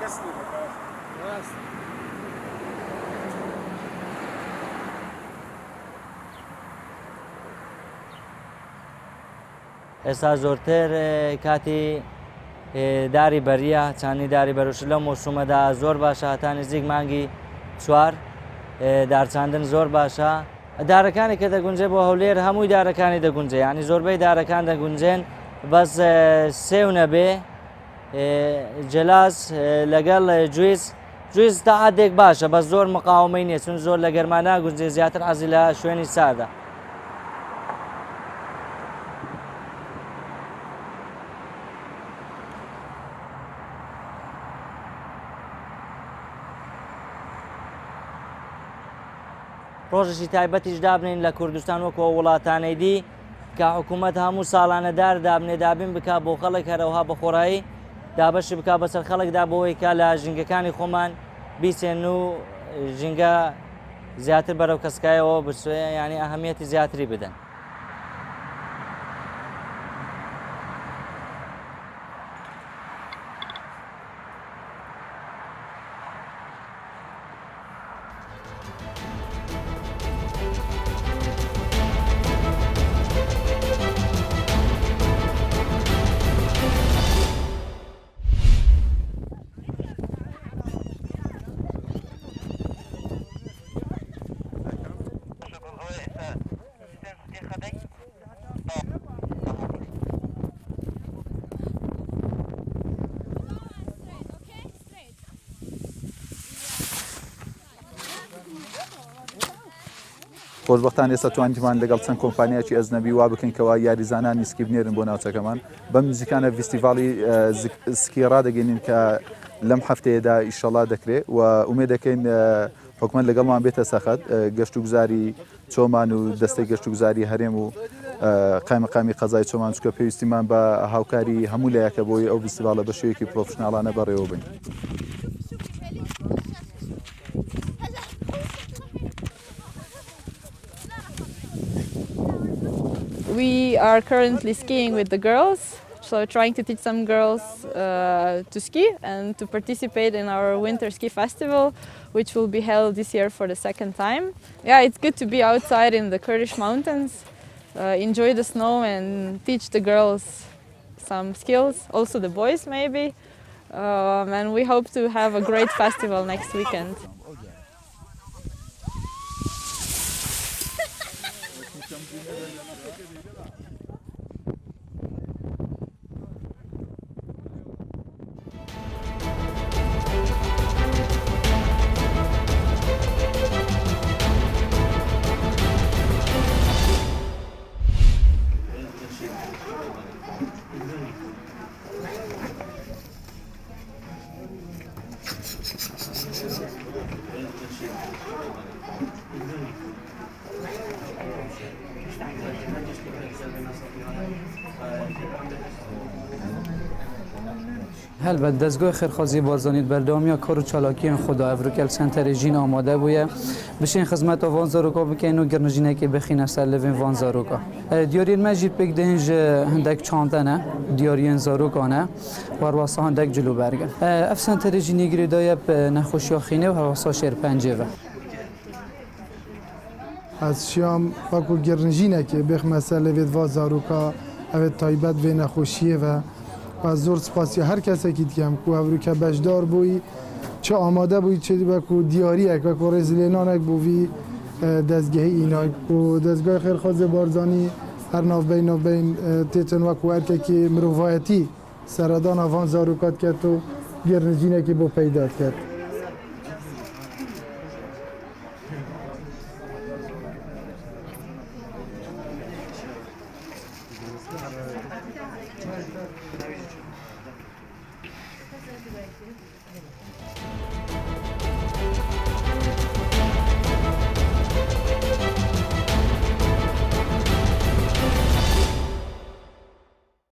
ئێستا زۆرتر کاتی داری بەریە چاندنی داری بەروش لەو مۆسومەدا زۆر باشە هەتا نزیک مانگی 4 دارچاندن زۆر باشە دارەکانی کە دەگونجێ بۆ هەولێر هەمووی دارەکانی دەگونجێ یعنی زۆربەی دارەکان دەگونجێن بەس سێو نەبێ جەلاس لەگەڵ جویز تا حدێک باشە بەس زۆر مقاومەی نییە چون زۆر لە گەرما ناگونجێ زیاتر حەزی لە شوێنی ساردە ڕۆژێکی تایبەتیش دابنین لە کوردستان وەکو وڵاتانەی دی کە حکوومەت هەموو ساڵانەدار دابنێ دابین بکات بۆ خەڵک هەرەوها بەخۆڕایی دابەشی بکات بەسەر خەڵکدا بۆەوەی کە لە ژینگەکانی خۆمان بیچێن و ژینگە زیاتر بەرەو کەسکایەوە بچێ ینی ئەهەمیەتی زیاتری بدەن. خۆشبەختان ئێستا توانیمان لەگەڵ چەند کۆمپانیایکی ئەزنەبی وا بکەین کەوا یاریزانانی سکی بنێرن بۆ ناوچەکەمان بەم نزیکانە فێستیڤاڵی سکی ڕادەگەینین کە لەم هەفتەیەدا ئیشەڵا دەکرێت و ئومێد دەکەین حکومەت لەگەڵمان بێتە سەخت گەشت و گوزاری چۆمان و دەستەی گەشت و گوزاری هەرێم و قایمەقامی قەزای چۆمان چکە پێویستیمان بە هاوکاری هەموو لایەکە بۆی ئەو فێستیڤاڵە بە شێوەیەکی پرۆفشناڵانە بەڕێوە بین. We are currently skiing with the girls, so trying to teach some girls to ski and to participate in our winter ski festival, which will be held this year for the second time. Yeah, it's good to be outside in the Kurdish mountains, enjoy the snow and teach the girls some skills, also the boys maybe, and we hope to have a great festival next weekend. هەلبەت دەستگای خێرخوازی بارزانیت بەردەوامیە کار و چالاکیان خۆدا ئەڤروکەل سەنتەرێ ژین ئامادە بووە بشین خزمەتە وان زارۆکا بکەین و گرنژینێکی بخینە سەر لەڤین وان زارۆکا دیارین مە ژی پێک دەهێن ji هەندێک چاندنە دیارiyên zarokane warwasa hindek cilûbergin ev senterê jî nêgirê daye nexweşiya xînê û hewasa şêrpەnjê ve Ez şiyam wekû girnijînekê bêxme ser lêvê va zaroka ev ê taybet vê nexweşiyê ve zor spasiya her kesekî dikem ku hevroke bejdar bûyî çi amade bûyî çi wekû diyariyek wekû rêzilênanek bû vî dezgehê înak ku dezgahê xêrxwazê barzanî her navbeyn têtin wekû erkekê mirovayetî seredana van zarokat ket û girnijînekî bo peyda ket.